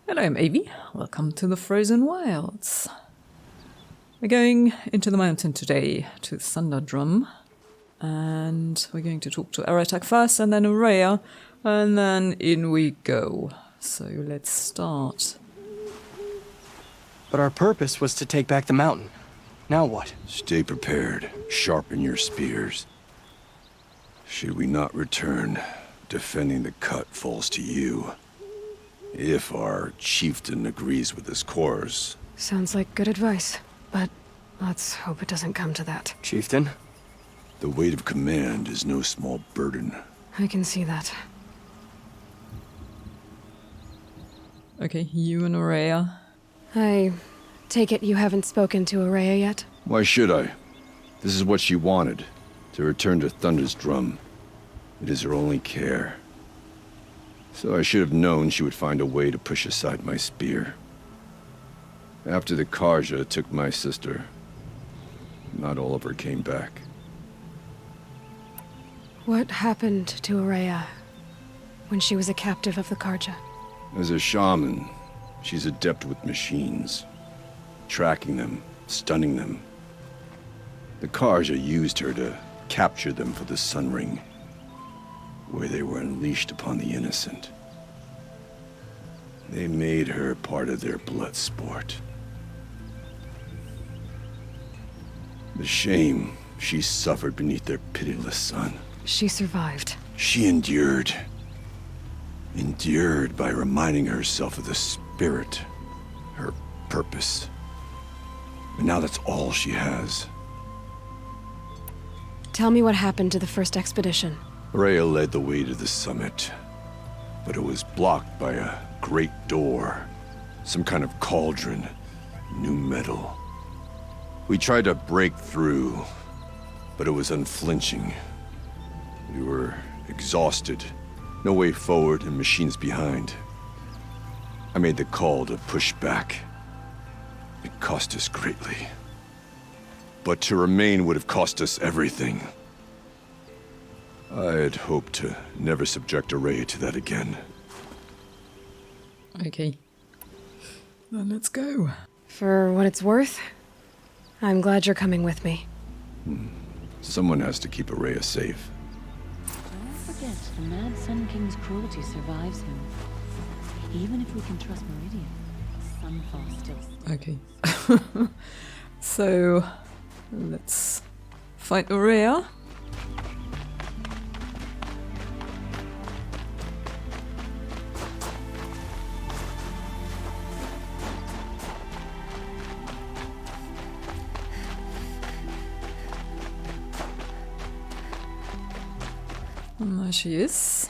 Hello, I'm Avi. Welcome to the Frozen Wilds. We're going into the mountain today to Thunderdrum. And we're going to talk to Aratak first, and then Ourea, and then in we go. So let's start. But our purpose was to take back the mountain. Now what? Stay prepared. Sharpen your spears. Should we not return, defending the cut falls to you. If our chieftain agrees with this course. Sounds like good advice, but let's hope it doesn't come to that. Chieftain? The weight of command is no small burden. I can see that. Okay, you and Ourea. I take it you haven't spoken to Ourea yet? Why should I? This is what she wanted, to return to Thunder's drum. It is her only care. So I should have known she would find a way to push aside my spear. After the Karja took my sister, not all of her came back. What happened to Ourea when she was a captive of the Karja? As a shaman, she's adept with machines. Tracking them, stunning them. The Karja used her to capture them for the Sun Ring, where they were unleashed upon the innocent. They made her part of their blood sport. The shame she suffered beneath their pitiless sun. She survived. She endured. Endured by reminding herself of the spirit, her purpose. And now that's all she has. Tell me what happened to the first expedition. Ourea led the way to the summit, but it was blocked by a great door. Some kind of cauldron, new metal. We tried to break through, but it was unflinching. We were exhausted, no way forward and machines behind. I made the call to push back. It cost us greatly. But to remain would have cost us everything. I had hoped to never subject Ourea to that again. Okay. Then let's go. For what it's worth, I'm glad you're coming with me. Someone has to keep Ourea safe. Don't forget, the Mad Sun King's cruelty survives him. Even if we can trust Meridian, Sunfall still... Okay. So, let's fight Ourea. And there she is.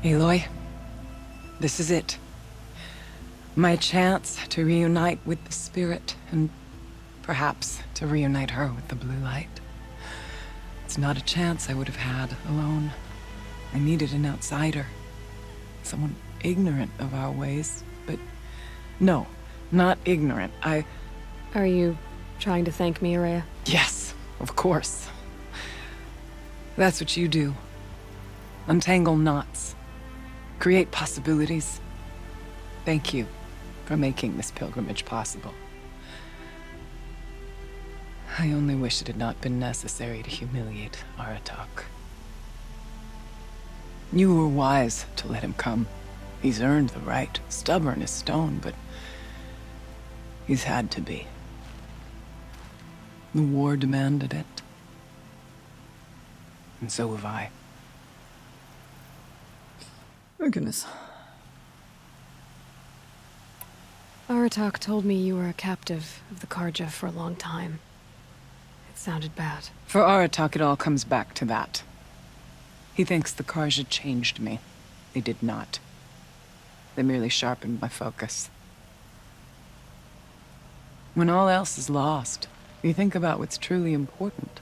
Aloy, this is it. My chance to reunite with the spirit, and perhaps to reunite her with the blue light. It's not a chance I would have had alone. I needed an outsider. Someone ignorant of our ways, but no, not ignorant. Are you trying to thank me, Ourea? Yes, of course. That's what you do. Untangle knots. Create possibilities. Thank you for making this pilgrimage possible. I only wish it had not been necessary to humiliate Aratak. You were wise to let him come. He's earned the right. Stubborn as stone, but he's had to be. The war demanded it. And so have I. Oh goodness. Aratak told me you were a captive of the Karja for a long time. It sounded bad. For Aratak, it all comes back to that. He thinks the Karja changed me. They did not. They merely sharpened my focus. When all else is lost, you think about what's truly important.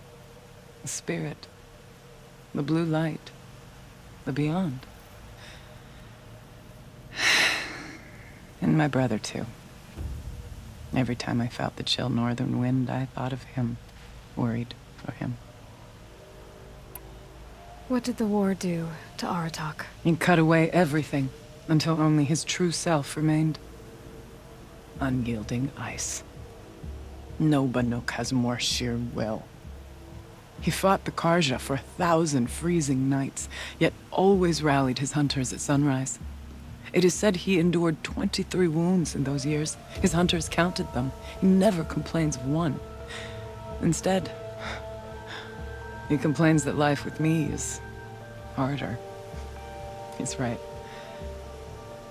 The spirit. The blue light. The beyond. And my brother, too. Every time I felt the chill northern wind, I thought of him. Worried for him. What did the war do to Aratak? He cut away everything, until only his true self remained. Unyielding ice. No Banuk has more sheer will. He fought the Karja for 1,000 freezing nights, yet always rallied his hunters at sunrise. It is said he endured 23 wounds in those years. His hunters counted them. He never complains of one. Instead, he complains that life with me is harder. He's right.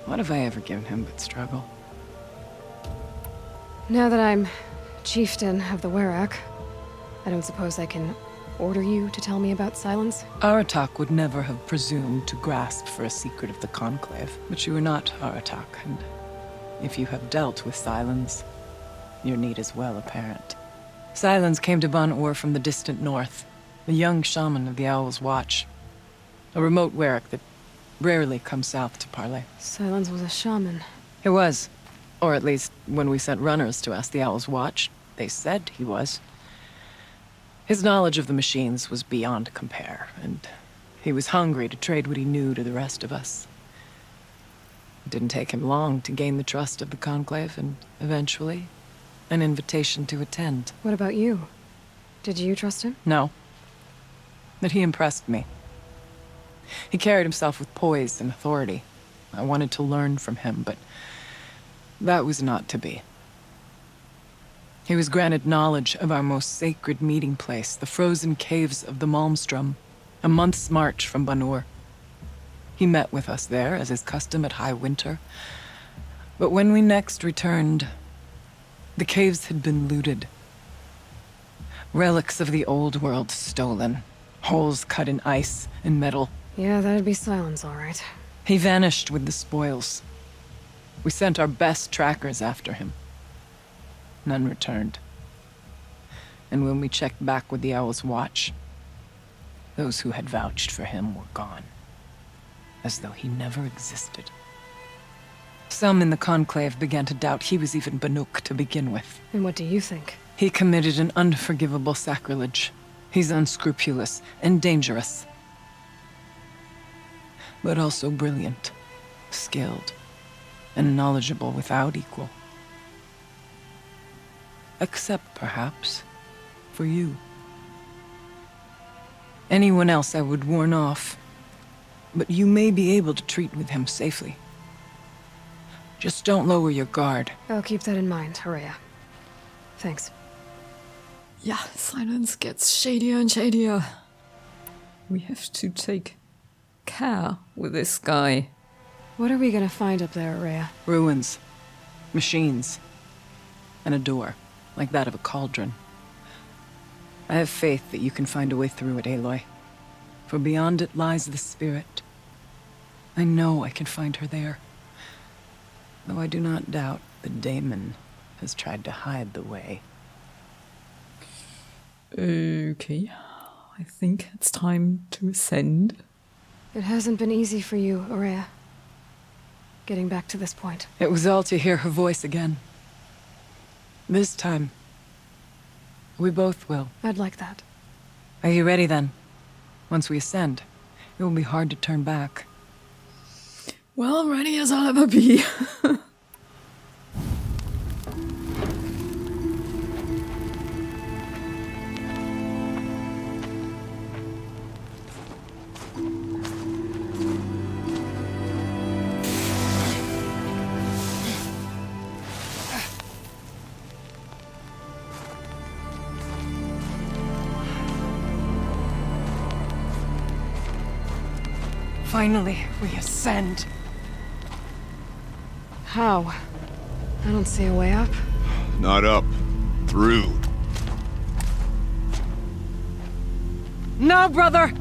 What have I ever given him but struggle? Now that I'm chieftain of the Werak, I don't suppose I can order you to tell me about Sylens? Aratak would never have presumed to grasp for a secret of the Conclave, but you are not Aratak, and if you have dealt with Sylens, your need is well apparent. Sylens came to Ban-Ur from the distant north, a young shaman of the Owl's Watch, a remote Werak that rarely comes south to parley. Sylens was a shaman. He was, or at least when we sent runners to ask the Owl's Watch, they said he was. His knowledge of the machines was beyond compare, and he was hungry to trade what he knew to the rest of us. It didn't take him long to gain the trust of the Conclave, and eventually, an invitation to attend. What about you? Did you trust him? No. But he impressed me. He carried himself with poise and authority. I wanted to learn from him, but that was not to be. He was granted knowledge of our most sacred meeting place, the frozen caves of the Malmstrom, a month's march from Ban-Ur. He met with us there, as is custom at high winter. But when we next returned, the caves had been looted. Relics of the old world stolen. Holes cut in ice and metal. Yeah, that'd be Sylens, all right. He vanished with the spoils. We sent our best trackers after him. None returned. And when we checked back with the Owl's Watch, those who had vouched for him were gone. As though he never existed. Some in the Conclave began to doubt he was even Banuk to begin with. And what do you think? He committed an unforgivable sacrilege. He's unscrupulous and dangerous. But also brilliant, skilled, and knowledgeable without equal. Except, perhaps, for you. Anyone else I would warn off, but you may be able to treat with him safely. Just don't lower your guard. I'll keep that in mind, Ourea. Thanks. Yeah, Sylens gets shadier and shadier. We have to take care with this guy. What are we gonna find up there, Ourea? Ruins, machines, and a door, like that of a cauldron. I have faith that you can find a way through it, Aloy. For beyond it lies the spirit. I know I can find her there. Though I do not doubt the daemon has tried to hide the way. Okay, I think it's time to ascend. It hasn't been easy for you, Ourea. Getting back to this point. It was all to hear her voice again. This time, we both will. I'd like that. Are you ready then? Once we ascend, it will be hard to turn back. Well, ready as I'll ever be. Finally, we ascend. How? I don't see a way up. Not up. Through. No, brother!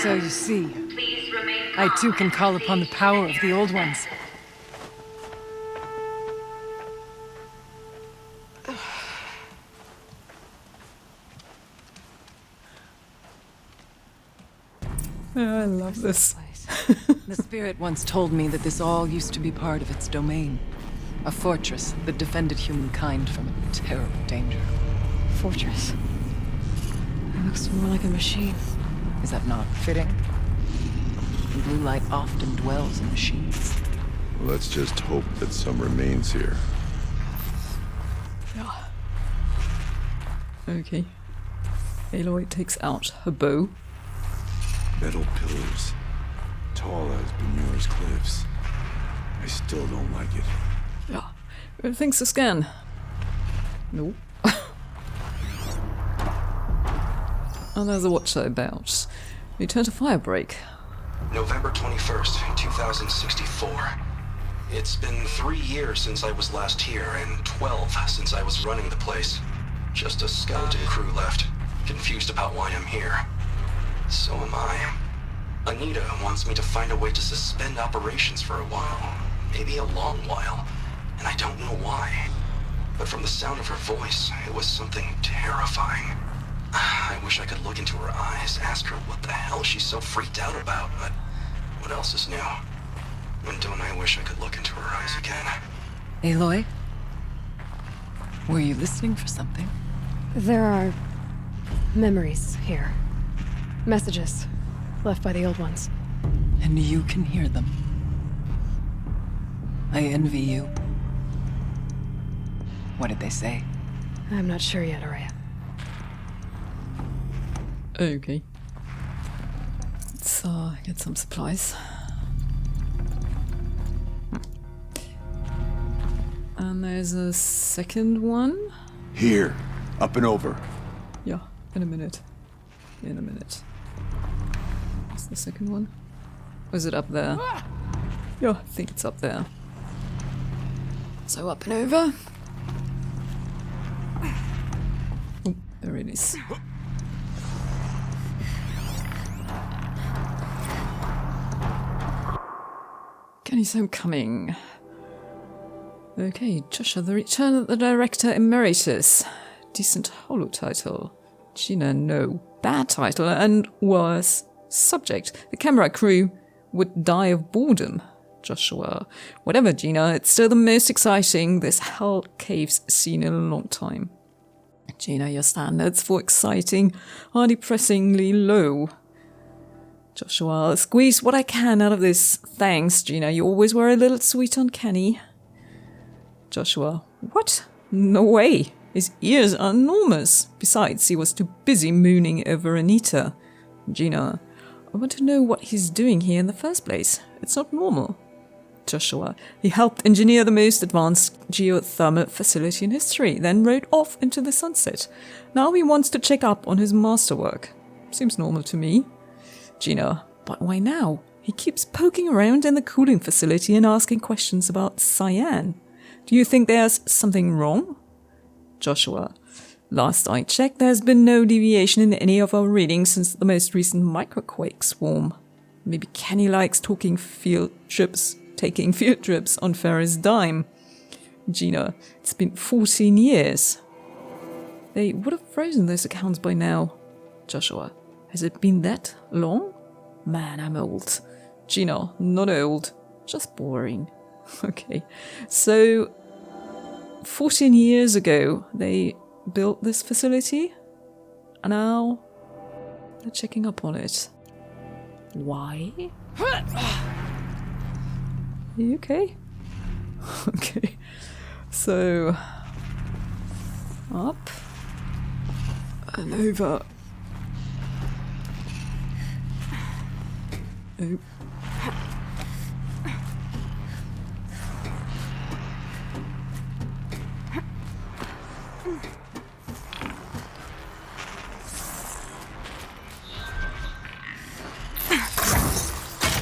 So you see, I too can call upon the power of the Old Ones. I love this. The spirit once told me that this all used to be part of its domain. A fortress that defended humankind from a terrible danger. Fortress. It looks more like a machine. Is that not fitting? The blue light often dwells in machines. Let's just hope that some remains here. Yeah. Okay. Aloy takes out her bow. Metal pillars, tall as Bemuir's cliffs. I still don't like it. Yeah. Everything's a scan. No. And there's a watcher about. We turn to Firebreak. November 21st, 2064. It's been 3 years since I was last here, and 12 since I was running the place. Just a skeleton crew left, confused about why I'm here. So am I. Anita wants me to find a way to suspend operations for a while. Maybe a long while. And I don't know why. But from the sound of her voice, it was something terrifying. I wish I could look into her eyes, ask her what the hell she's so freaked out about, but what else is new? And don't I wish I could look into her eyes again? Aloy? Were you listening for something? There are memories here. Messages left by the Old Ones. And you can hear them. I envy you. What did they say? I'm not sure yet, Ourea. Okay. Let's get some supplies. And there's a second one. Here, up and over. Yeah, in a minute. In a minute. What's the second one? Or is it up there? Yeah, I think it's up there. So up and over. Oh, there it is. Can you see him coming? Okay, Joshua, the return of the director emeritus. Decent holo title. Gina, no. Bad title, and worse. Subject. The camera crew would die of boredom. Joshua. Whatever, Gina, it's still the most exciting this hell cave's seen in a long time. Gina, your standards for exciting are depressingly low. Joshua, I'll squeeze what I can out of this. Thanks, Gina, you always were a little sweet uncanny. Joshua, what? No way. His ears are enormous. Besides, he was too busy mooning over Anita. Gina, I want to know what he's doing here in the first place. It's not normal. Joshua, he helped engineer the most advanced geothermal facility in history, then rode off into the sunset. Now he wants to check up on his masterwork. Seems normal to me. Gina, but why now? He keeps poking around in the cooling facility and asking questions about CYAN. Do you think there's something wrong? Joshua, last I checked, there's been no deviation in any of our readings since the most recent microquake swarm. Maybe Kenny likes taking field trips on Ferris' dime. Gina, it's been 14 years. They would have frozen those accounts by now. Joshua, has it been that long? Man, I'm old. Gina, not old, just boring. Okay, so 14 years ago they built this facility, and now they're checking up on it. Why? Are you okay? Okay, so up and over. Oh.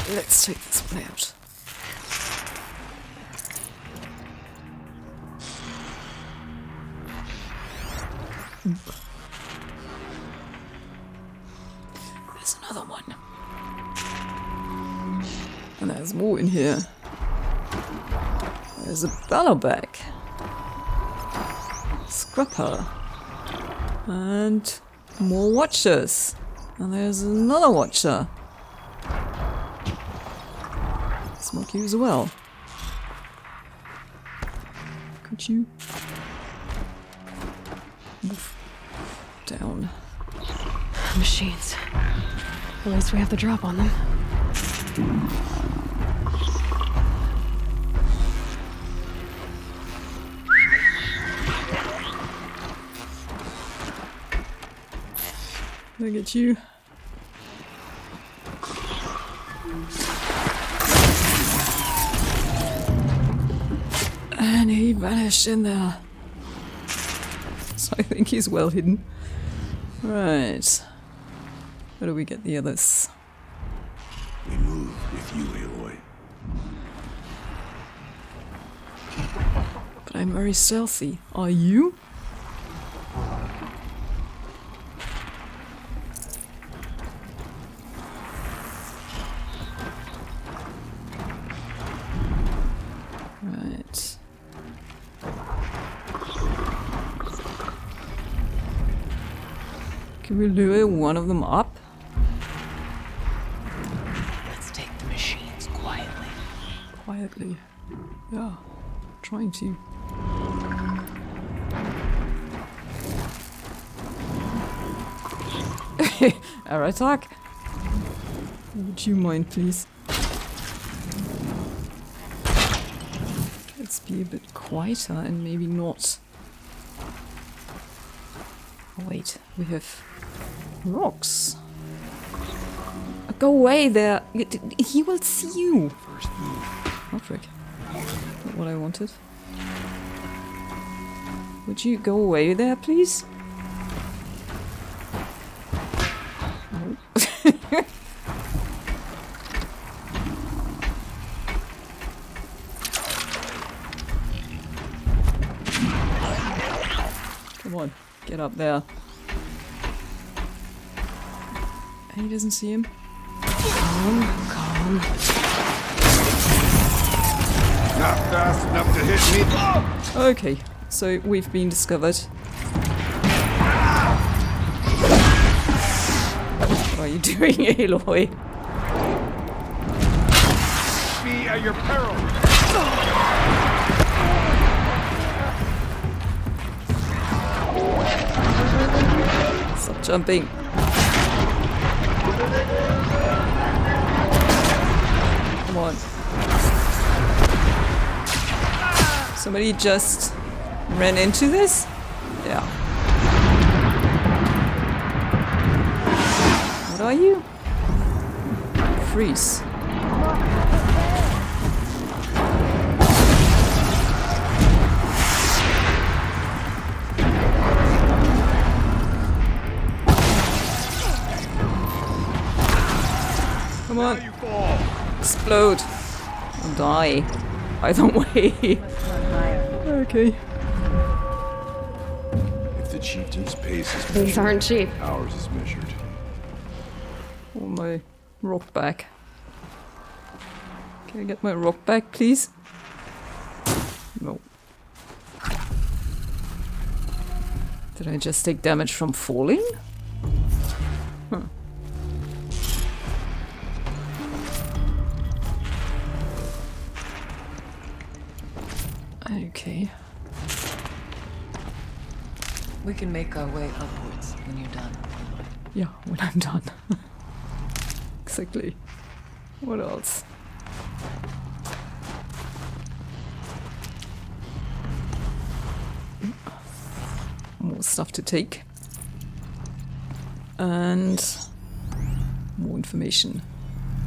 Let's take this one out. There's another one. And there's more in here. There's a bellowback. Scrapper. And more watchers. And there's another watcher. Smoke you as well. Could you move down? Machines. At least we have the drop on them. Look at you. And he vanished in there. So I think he's well hidden. Right. Where do we get the others? We move with you, Aloy. But I'm very stealthy. Are you? Right. Can we lure one of them up? Let's take the machines quietly. Quietly. Yeah. Trying to. Aratak? Would you mind, please? Let's be a bit quieter and maybe not. Oh, wait, we have rocks. Go away there! He will see you! First move. Firebreak. Not what I wanted. Would you go away there, please? No. Come on, get up there. And he doesn't see him. Calm. Not fast enough to hit me. Okay, so we've been discovered. What are you doing, Aloy? Be at your peril. Stop jumping. Come on. Somebody just ran into this? Yeah. What are you? Freeze. Come on. You fall. Explode. Or die. Either way. Okay. If the chieftain's pace is These measured, aren't cheap. ours is measured. Oh, my rock back. Can I get my rock back, please? No. Did I just take damage from falling? Huh. Okay. We can make our way upwards when you're done. Yeah, when I'm done. Exactly. What else? More stuff to take. And more information.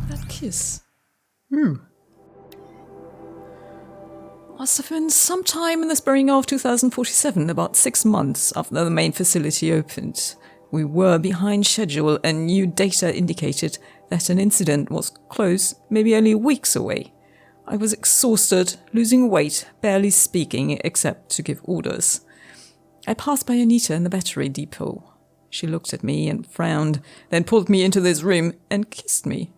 That kiss. Must have been sometime in the spring of 2047, about 6 months after the main facility opened. We were behind schedule and new data indicated that an incident was close, maybe only weeks away. I was exhausted, losing weight, barely speaking except to give orders. I passed by Anita in the battery depot. She looked at me and frowned, then pulled me into this room and kissed me.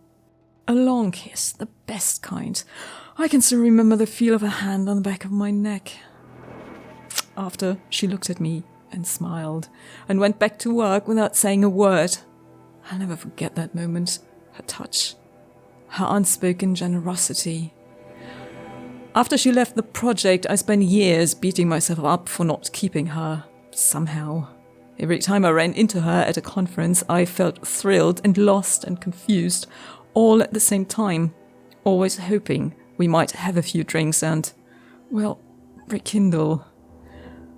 A long kiss, the best kind. I can still remember the feel of her hand on the back of my neck. After, she looked at me and smiled, and went back to work without saying a word. I'll never forget that moment. Her touch. Her unspoken generosity. After she left the project, I spent years beating myself up for not keeping her. Somehow. Every time I ran into her at a conference, I felt thrilled and lost and confused, all at the same time. Always hoping we might have a few drinks and, well, rekindle.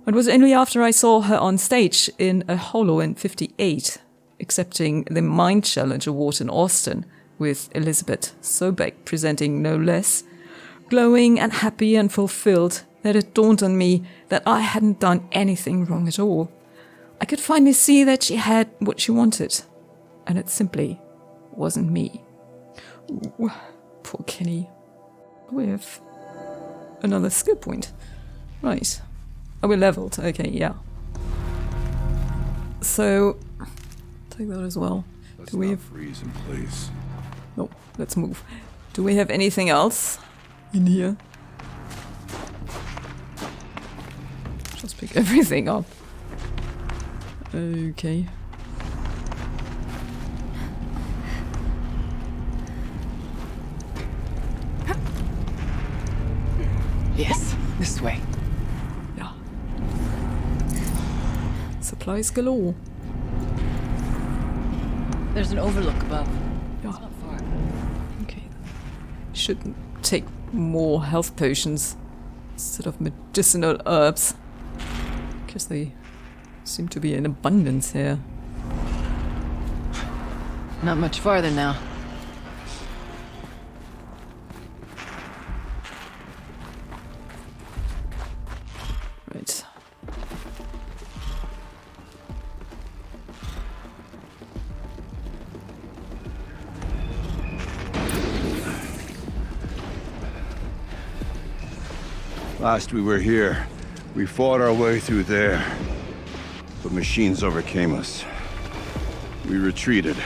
It was only after I saw her on stage in a holo in 58, accepting the Mind Challenge Award in Austin, with Elizabeth Sobeck presenting no less, glowing and happy and fulfilled, that it dawned on me that I hadn't done anything wrong at all. I could finally see that she had what she wanted, and it simply wasn't me. Ooh, poor Kenny. We have another skill point. Right. Oh, we're leveled. Okay, yeah. So, take that as well. Let's Do we not have... freeze in place. No, let's move. Do we have anything else in here? Just pick everything up. Okay. Yes, this way. Yeah. Supplies galore. There's an overlook above. Yeah. It's not far. Okay. Should take more health potions instead of medicinal herbs. Because they seem to be in abundance here. Not much farther now. Right. Last we were here, we fought our way through there. But machines overcame us. We retreated,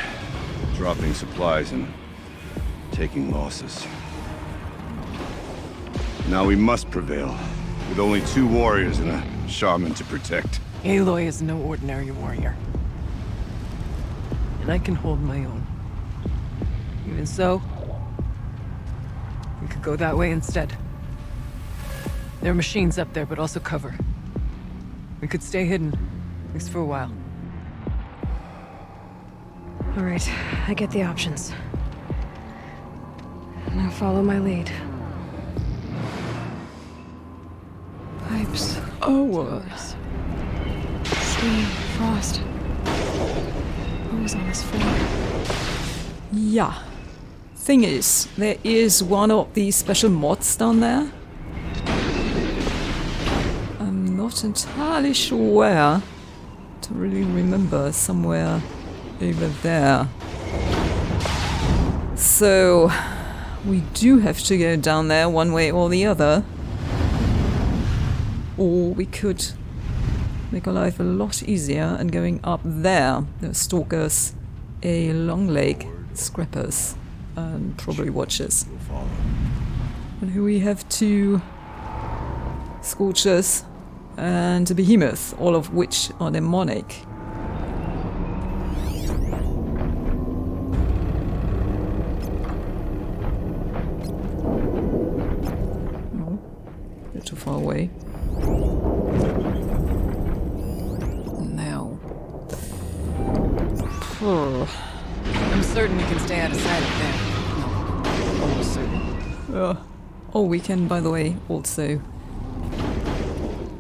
dropping supplies and taking losses. Now we must prevail, with only 2 warriors and a shaman to protect. Aloy is no ordinary warrior. And I can hold my own. Even so, we could go that way instead. There are machines up there, but also cover. We could stay hidden, at least for a while. All right, I get the options. Now follow my lead. Pipes, Oh, steam, frost. Who was on this floor? yeah. Thing is, there is one of these special mods down there. I'm not entirely sure where. Don't really remember. Somewhere over there. So, we do have to go down there one way or the other. Or we could make our life a lot easier and going up there. The stalkers, a long leg, scrappers, and probably watchers. We'll follow. And here we have 2 scorchers and a behemoth, all of which are demonic. No, they're too far away. Now. I'm certain we can stay out of sight up there. No, almost certain. Oh, we can, by the way, also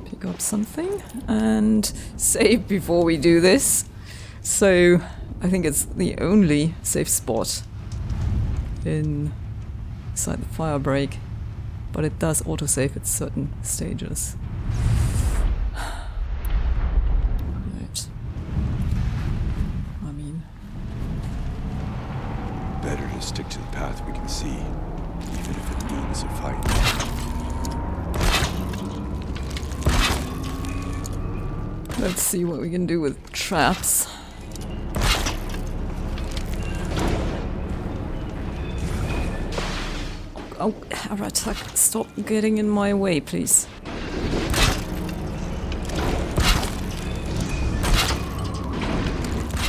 pick up something and save before we do this. So, I think it's the only safe spot inside the Firebreak, but it does autosave at certain stages. Right. I mean, Better to stick to the path we can see, even if it means a fight. let's see what we can do with traps. Oh, Aratak, stop getting in my way, please.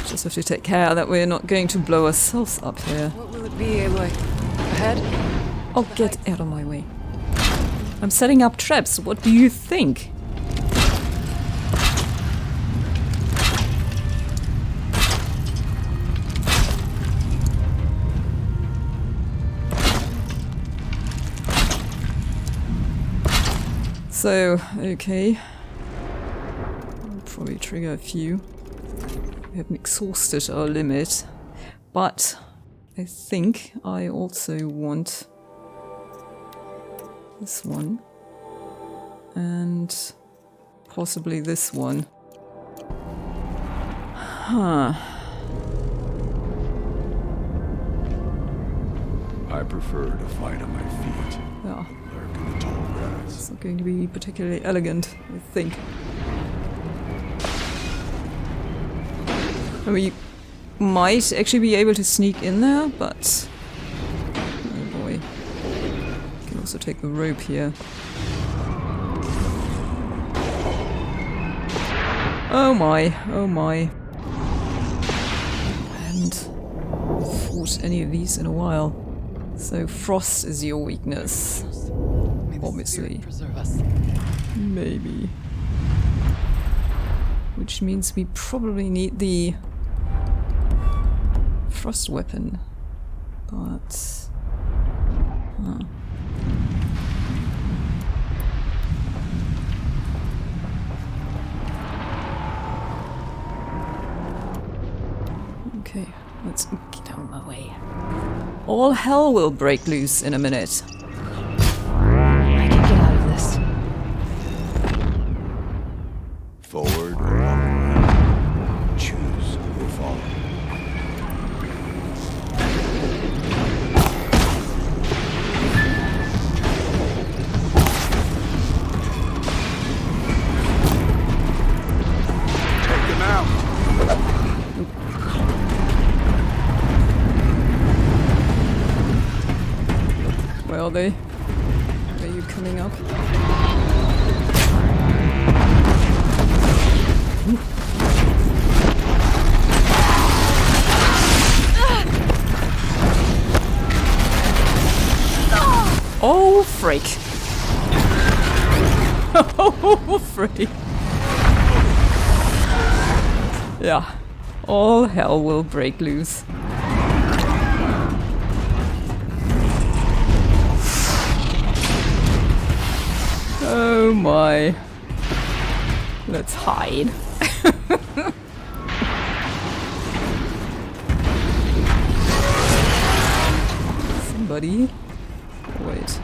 Just have to take care that we're not going to blow ourselves up here. What will it be, Aloy? Ahead? Oh, get out of my way. I'm setting up traps. What do you think? So, okay. I'll probably trigger a few. We haven't exhausted our limit. But I think I also want this one. And possibly this one. Huh. I prefer to fight on my feet. Yeah. Lurk in the tall grass. It's not going to be particularly elegant, I think. And we might actually be able to sneak in there, but... oh boy. We can also take the rope here. Oh my, oh my. I haven't fought any of these in a while. So frost is your weakness. May the Obviously. spirit preserve us. Maybe. Which means we probably need the frost weapon. But... huh. Okay, let's get out of my way. All hell will break loose in a minute. I can get out of this. Forward or up. Choose or follow. Take them out. Where are they? Are you coming up? Oh, freak! Oh, freak! Yeah, all hell will break loose. Oh my. Let's hide. Somebody. Wait.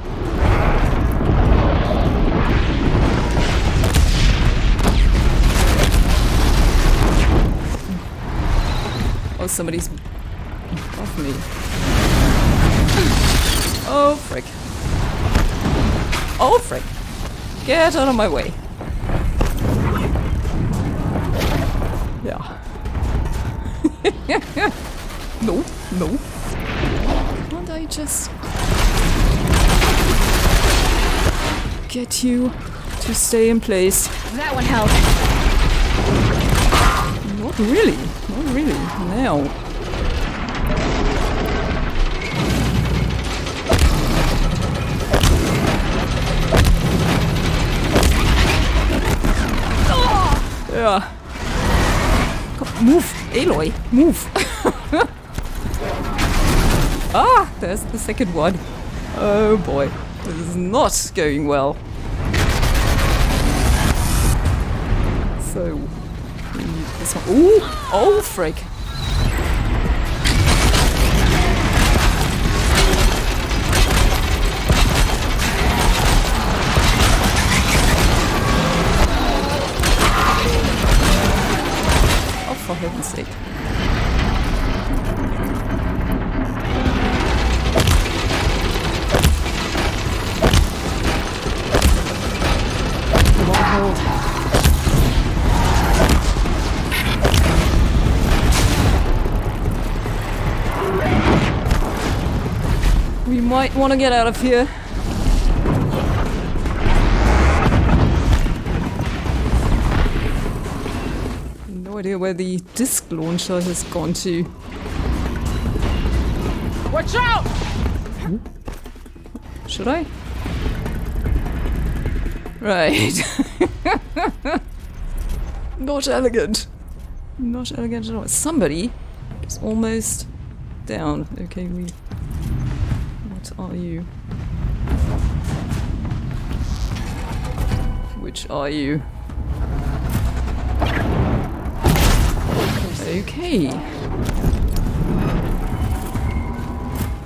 Oh, somebody's above me. Oh, frick. Oh, frick. Get out of my way. Yeah. No, no. Can't I just get you to stay in place? That one held. Not really. Not really. Now. Yeah. Come, move, Aloy, move. Ah, there's the second one. Oh boy, this is not going well. So, we need this one. Ooh, oh frick. For heaven's sake. Come on, hold. We might want to get out of here. No idea where the disc launcher has gone to. Watch out! Should I? Right. Not elegant. Not elegant at all. Somebody is almost down. Okay, what are you? Which are you? Okay.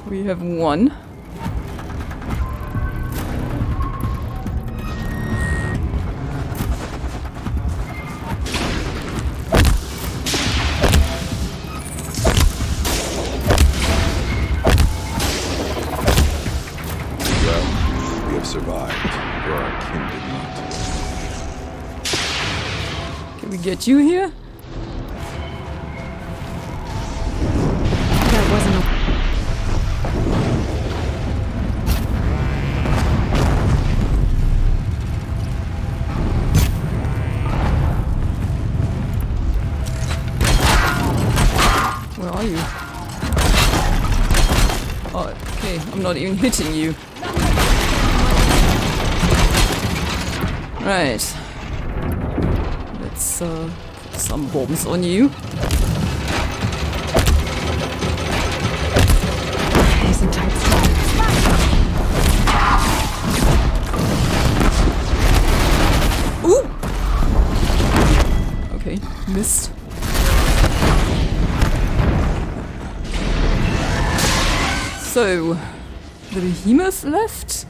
We have one. Survived, where our kin did not. Can we get you here? That wasn't a... Where are you? Oh, okay, I'm not even hitting you. Right. Let's put some bombs on you. Nice and tight spot. Ooh! Okay, missed. So, the behemoth left?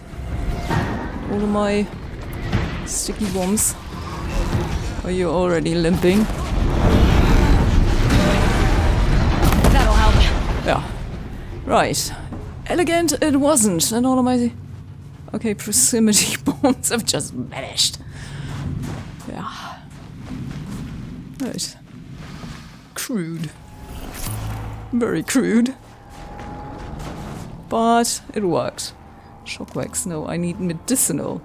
All of my sticky bombs. Are you already limping? That'll help. Yeah. Right. Elegant it wasn't, and all of my... Okay, proximity bombs have just vanished. Yeah. Right. Crude. Very crude. But it worked. Shockwaves, no, I need medicinal.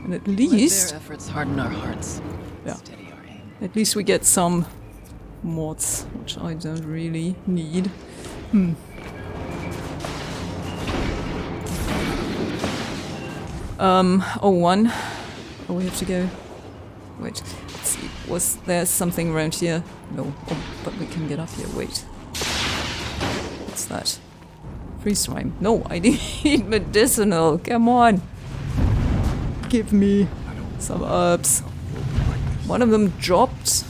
And at least... Their efforts harden our hearts. Yeah. Steady our aim. At least we get some mods, which I don't really need. Oh, one. Oh, we have to go. Wait, let's see. Was there something around here? No. Oh, but we can get up here. Wait. What's that? Freeze time. No, I need medicinal. Come on. Give me some herbs. One of them dropped.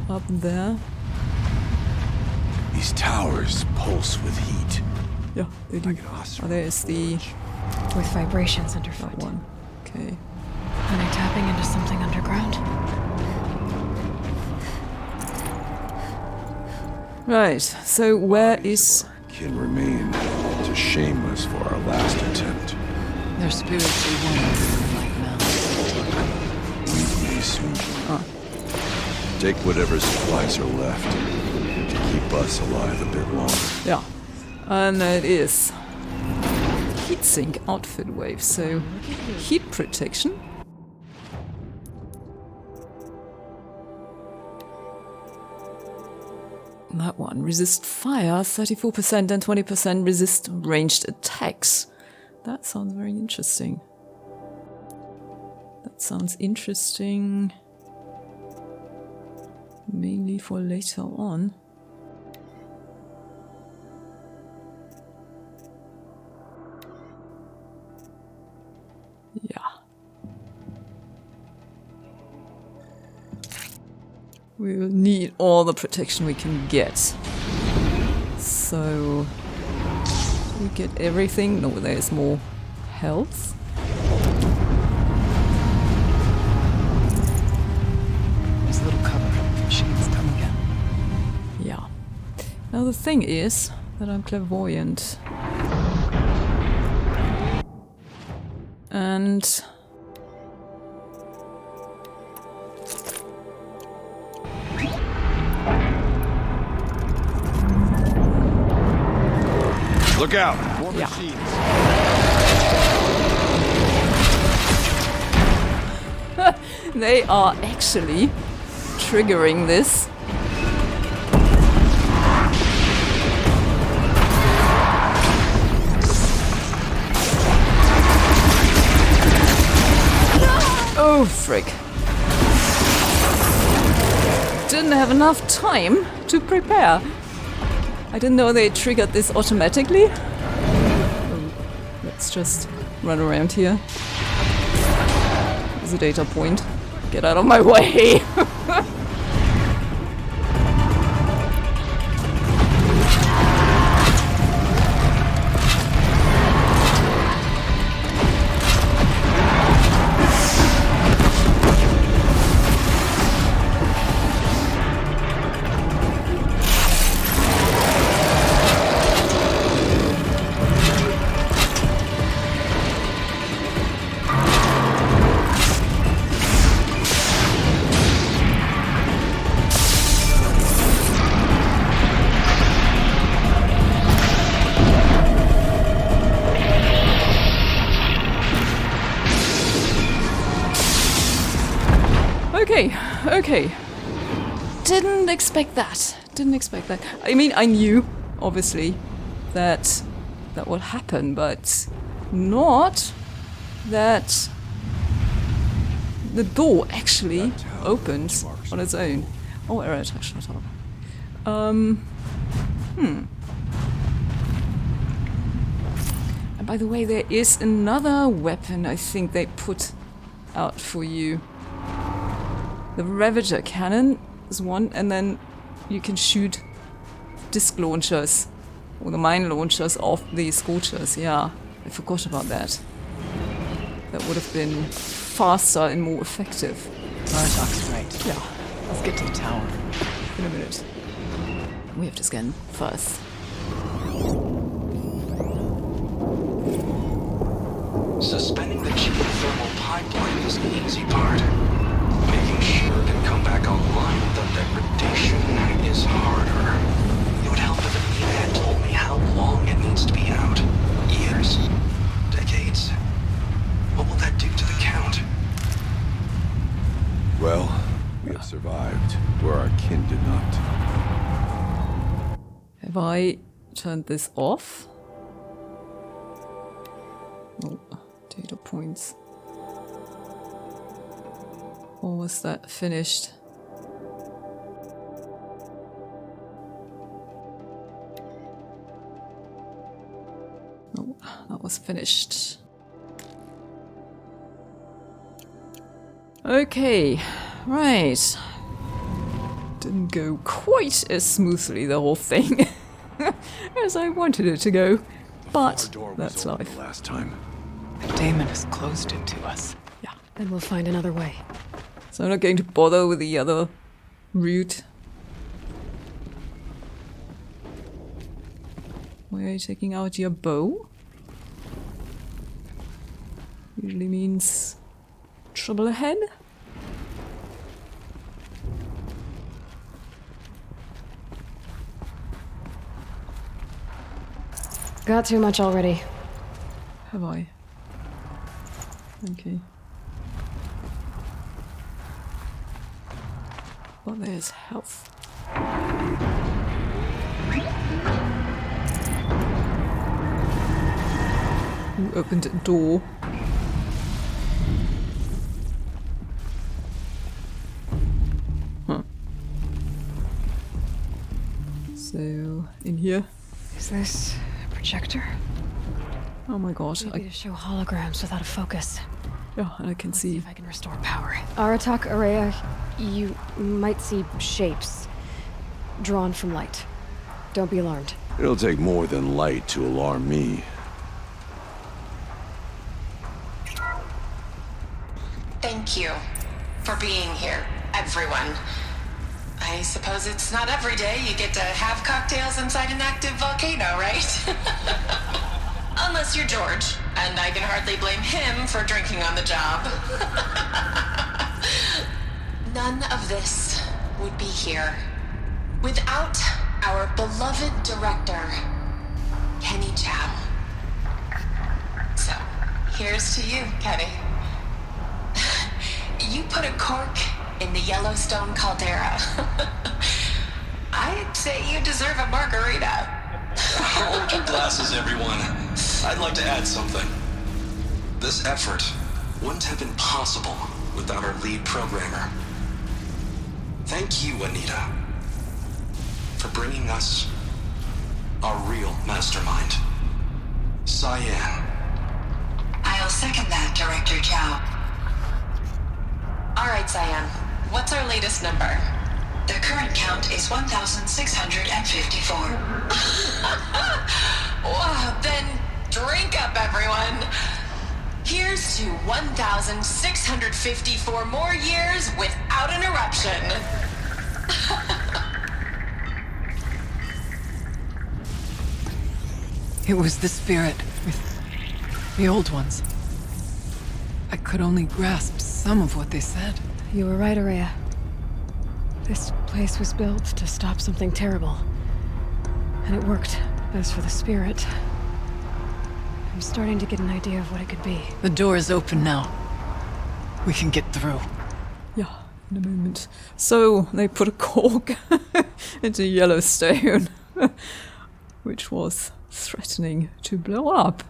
Up there. These towers pulse with heat. Yeah, they do. Oh, there's the... With vibrations that underfoot. one. Okay. Am I tapping into something underground? Right, so where is... Can remain to shame us for our last attempt. Their spirits are one, like mouths. We may soon. Take whatever supplies are left to keep us alive a bit longer. Yeah, and it is heatsink outfit wave, so heat protection. That one, resist fire, 34% and 20% resist ranged attacks. That sounds very interesting. That sounds interesting. Mainly for later on. Yeah. We will need all the protection we can get. So... we get everything? No, there's more health. There's a little cover. Machines come again. Yeah. Now the thing is that I'm clairvoyant. And... Look out! More Yeah. machines. They are actually triggering this. Oh, frick. Didn't have enough time to prepare. I didn't know they triggered this automatically. Oh, let's just run around here. There's a data point. Get out of my way! Okay. Didn't expect that. I mean, I knew, obviously, that would happen, but not that the door actually opened on its own. Oh, Aratak, shut up. And by the way, there is another weapon I think they put out for you. The Ravager cannon is one, and then you can shoot disc launchers, or the mine launchers off the Scorchers. Yeah, I forgot about that. That would have been faster and more effective. Aratak's right. Yeah, Let's get to the tower. in a minute. We have to scan first. Suspending the geothermal pipeline is the easy part. Making sure it can come back online without degradation is harder. It would help if Anita had told me how long it needs to be out. Years? Decades? What will that do to the Count? Well, we have survived where our kin did not. Have I turned this off? Oh, data points. Or was that finished? Oh, that was finished. Okay, right. Didn't go quite as smoothly, the whole thing, as I wanted it to go. But that's life. Last time. Damon has closed it to us. Yeah. Then we'll find another way. So I'm not going to bother with the other route. Why are you taking out your bow? Usually means trouble ahead. Got too much already. Have I? Okay. Well, there's health. Who opened a door? Huh. So, in here. Is this a projector? Oh my god. Maybe to show holograms without a focus. Yeah, and I can see. If I can restore power. Aratak, Ourea, you might see shapes drawn from light. Don't be alarmed. It'll take more than light to alarm me. Thank you for being here, everyone. I suppose it's not every day you get to have cocktails inside an active volcano, right? Unless you're George, and I can hardly blame him for drinking on the job. None of this would be here without our beloved director, Kenny Chow. So, here's to you, Kenny. You put a cork in the Yellowstone caldera. I'd say you deserve a margarita. Hold your glasses, everyone. I'd like to add something. This effort wouldn't have been possible without our lead programmer. Thank you, Anita, for bringing us our real mastermind, CYAN. I'll second that, Director Chow. All right, CYAN. What's our latest number? The current count is 1,654. Wow, then drink up, everyone. Here's to 1,654 more years without an eruption. It was the spirit with the old ones. I could only grasp some of what they said. You were right, Ourea. This place was built to stop something terrible. And it worked. As for the spirit, I'm starting to get an idea of what it could be. The door is open now. We can get through. Yeah, in a moment. So, they put a cork into Yellowstone, which was threatening to blow up.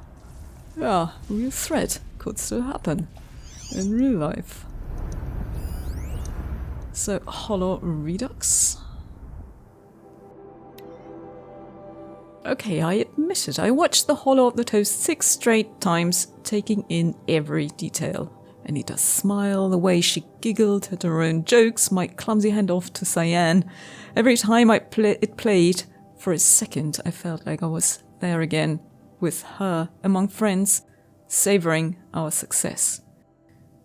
Yeah, real threat could still happen in real life. So, Hollow Redux. Okay, I admit it. I watched the Hollow of the Toast 6 straight times, taking in every detail. Anita's smile, the way she giggled at her own jokes, my clumsy handoff to CYAN. Every time it played, for a second, I felt like I was there again, with her, among friends, savoring our success.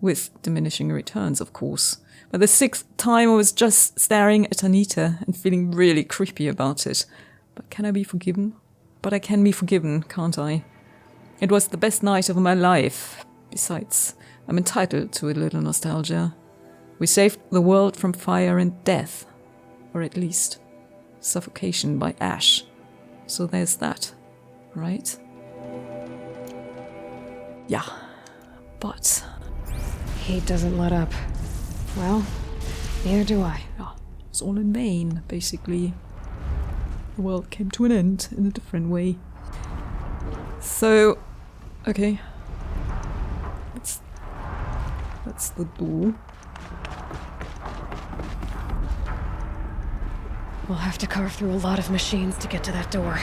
With diminishing returns, of course. But the 6th time I was just staring at Anita and feeling really creepy about it. But can I be forgiven? But I can be forgiven, can't I? It was the best night of my life. Besides, I'm entitled to a little nostalgia. We saved the world from fire and death. Or at least, suffocation by ash. So there's that, right? Yeah, but... He doesn't let up. Well, neither do I. Yeah, it's all in vain, basically. The world came to an end in a different way. So, okay. That's the door. We'll have to carve through a lot of machines to get to that door.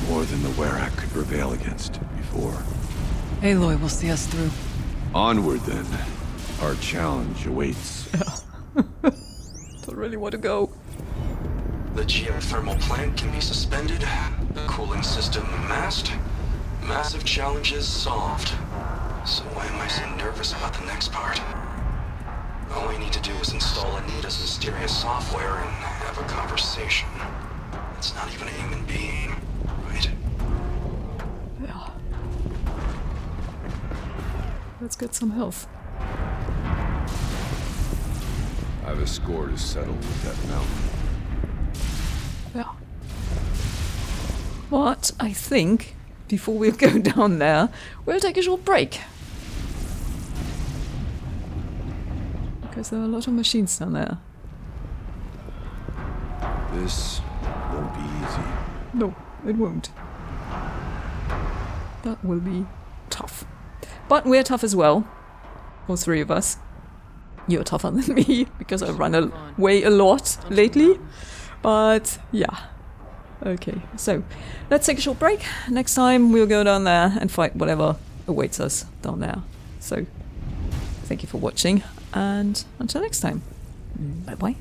More than the Werak could prevail against before. Aloy will see us through. Onward, then. Our challenge awaits. Don't really want to go. The geothermal plant can be suspended, the cooling system masked, massive challenges solved. So why am I so nervous about the next part? All I need to do is install Anita's mysterious software and have a conversation. It's not even a human being, right? Yeah. Let's get some health. I have a score to settle with that mountain. Yeah. But I think, before we go down there, we'll take a short break. Because there are a lot of machines down there. This won't be easy. No, it won't. That will be tough. But we're tough as well. All three of us. You're tougher than me, because I run away a lot lately. But, yeah. Okay, so let's take a short break. Next time we'll go down there and fight whatever awaits us down there. So, thank you for watching, and until next time. Bye-bye.